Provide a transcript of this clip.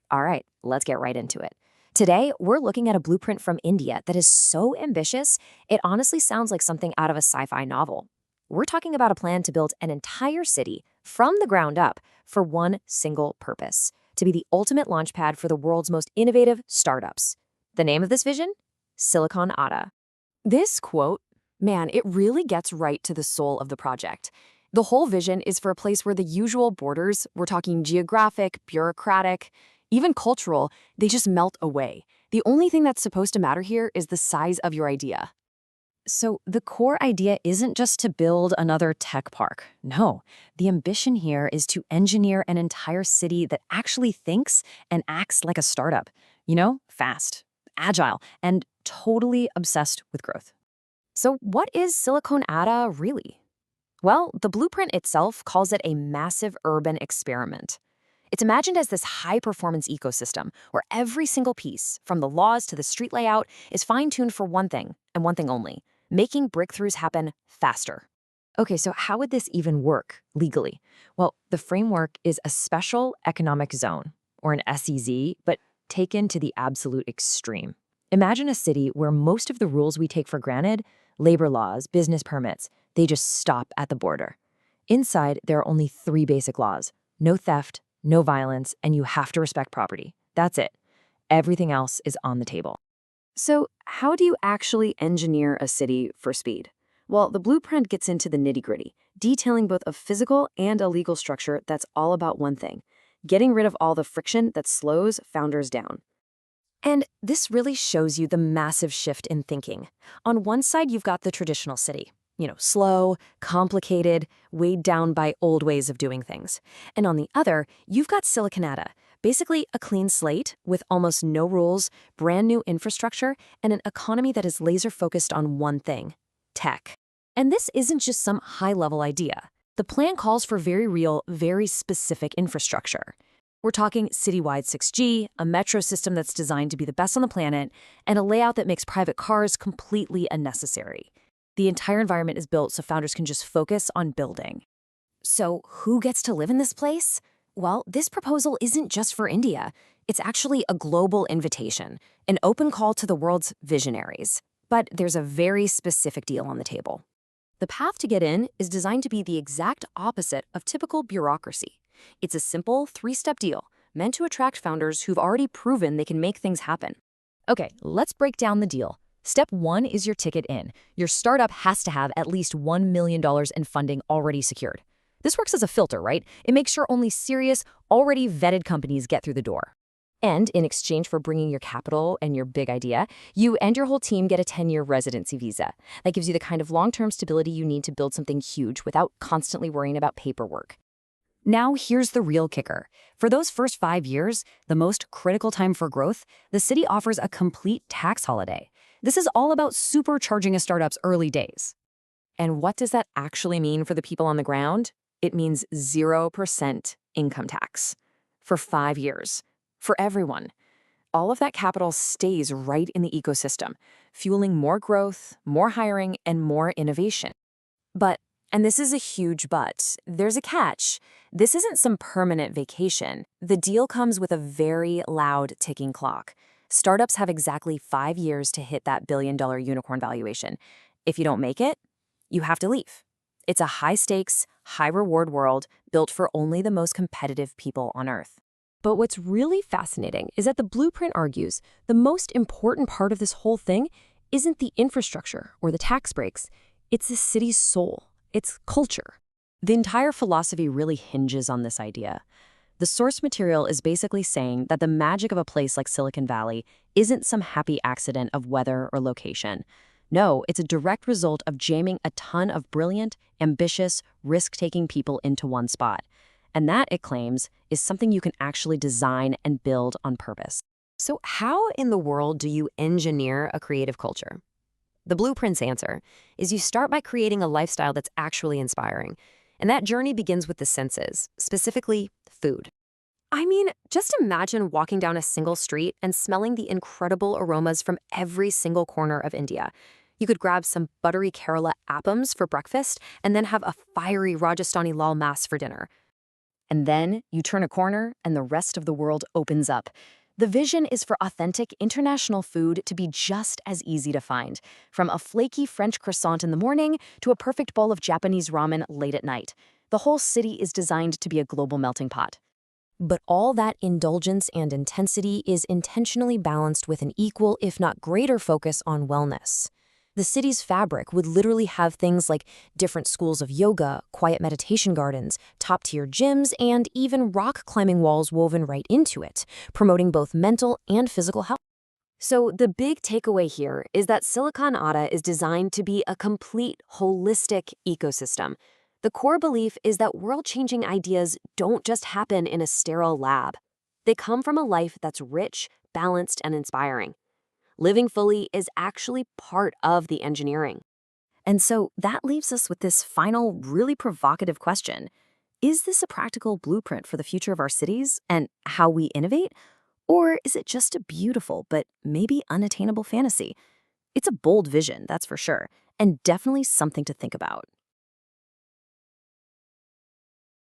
All right, let's get right into it. Today, we're looking at a blueprint from India that is so ambitious, it honestly sounds like something out of a sci-fi novel. We're talking about a plan to build an entire city from the ground up for one single purpose, to be the ultimate launchpad for the world's most innovative startups. The name of this vision? Silicon Adda. This quote, man, it really gets right to the soul of the project. The whole vision is for a place where the usual borders, we're talking geographic, bureaucratic, even cultural, they just melt away. The only thing that's supposed to matter here is the size of your idea. So the core idea isn't just to build another tech park. No, the ambition here is to engineer an entire city that actually thinks and acts like a startup. Fast, agile, and totally obsessed with growth. So what is Silicon Adda really? Well, the blueprint itself calls it a massive urban experiment. It's imagined as this high-performance ecosystem where every single piece, from the laws to the street layout, is fine-tuned for one thing, and one thing only, making breakthroughs happen faster. Okay, so how would this even work legally? Well, the framework is a special economic zone, or an SEZ, but taken to the absolute extreme. Imagine a city where most of the rules we take for granted, labor laws, business permits, they just stop at the border. Inside, there are only three basic laws: no theft, no violence, and you have to respect property. That's it. Everything else is on the table. So, how do you actually engineer a city for speed? Well, the blueprint gets into the nitty-gritty, detailing both a physical and a legal structure that's all about one thing: getting rid of all the friction that slows founders down. And this really shows you the massive shift in thinking. On one side, you've got the traditional city. Slow, complicated, weighed down by old ways of doing things. And on the other, you've got Silicon Adda, basically a clean slate with almost no rules, brand new infrastructure, and an economy that is laser focused on one thing: tech. And this isn't just some high-level idea. The plan calls for very real, very specific infrastructure. We're talking citywide 6G, a metro system that's designed to be the best on the planet, and a layout that makes private cars completely unnecessary. The entire environment is built so founders can just focus on building. So who gets to live in this place? Well, this proposal isn't just for India. It's actually a global invitation, an open call to the world's visionaries. But there's a very specific deal on the table. The path to get in is designed to be the exact opposite of typical bureaucracy. It's a simple three-step deal meant to attract founders who've already proven they can make things happen. Okay, let's break down the deal. Step one is your ticket in. Your startup has to have at least $1 million in funding already secured. This works as a filter, right? It makes sure only serious, already vetted companies get through the door. And in exchange for bringing your capital and your big idea, you and your whole team get a 10-year residency visa. That gives you the kind of long-term stability you need to build something huge without constantly worrying about paperwork. Now, here's the real kicker. For those first 5 years, the most critical time for growth, the city offers a complete tax holiday. This is all about supercharging a startup's early days. And what does that actually mean for the people on the ground? It means 0% income tax. For 5 years. For everyone. All of that capital stays right in the ecosystem, fueling more growth, more hiring, and more innovation. But, and this is a huge but, there's a catch. This isn't some permanent vacation. The deal comes with a very loud ticking clock. Startups have exactly 5 years to hit that billion-dollar unicorn valuation. If you don't make it, you have to leave. It's a high-stakes, high-reward world built for only the most competitive people on Earth. But what's really fascinating is that the blueprint argues the most important part of this whole thing isn't the infrastructure or the tax breaks. It's the city's soul, its culture. The entire philosophy really hinges on this idea. The source material is basically saying that the magic of a place like Silicon Valley isn't some happy accident of weather or location. No, it's a direct result of jamming a ton of brilliant, ambitious, risk-taking people into one spot. And that, it claims, is something you can actually design and build on purpose. So how in the world do you engineer a creative culture? The blueprint's answer is you start by creating a lifestyle that's actually inspiring. And that journey begins with the senses, specifically food. I mean, just imagine walking down a single street and smelling the incredible aromas from every single corner of India. You could grab some buttery Kerala appams for breakfast and then have a fiery Rajasthani lal mas for dinner. And then you turn a corner and the rest of the world opens up. The vision is for authentic international food to be just as easy to find, from a flaky French croissant in the morning to a perfect bowl of Japanese ramen late at night. The whole city is designed to be a global melting pot. But all that indulgence and intensity is intentionally balanced with an equal, if not greater, focus on wellness. The city's fabric would literally have things like different schools of yoga, quiet meditation gardens, top-tier gyms, and even rock climbing walls woven right into it, promoting both mental and physical health. So the big takeaway here is that Silicon Adda is designed to be a complete, holistic ecosystem. The core belief is that world-changing ideas don't just happen in a sterile lab. They come from a life that's rich, balanced, and inspiring. Living fully is actually part of the engineering. And so that leaves us with this final, really provocative question. Is this a practical blueprint for the future of our cities and how we innovate? Or is it just a beautiful but maybe unattainable fantasy? It's a bold vision, that's for sure, and definitely something to think about.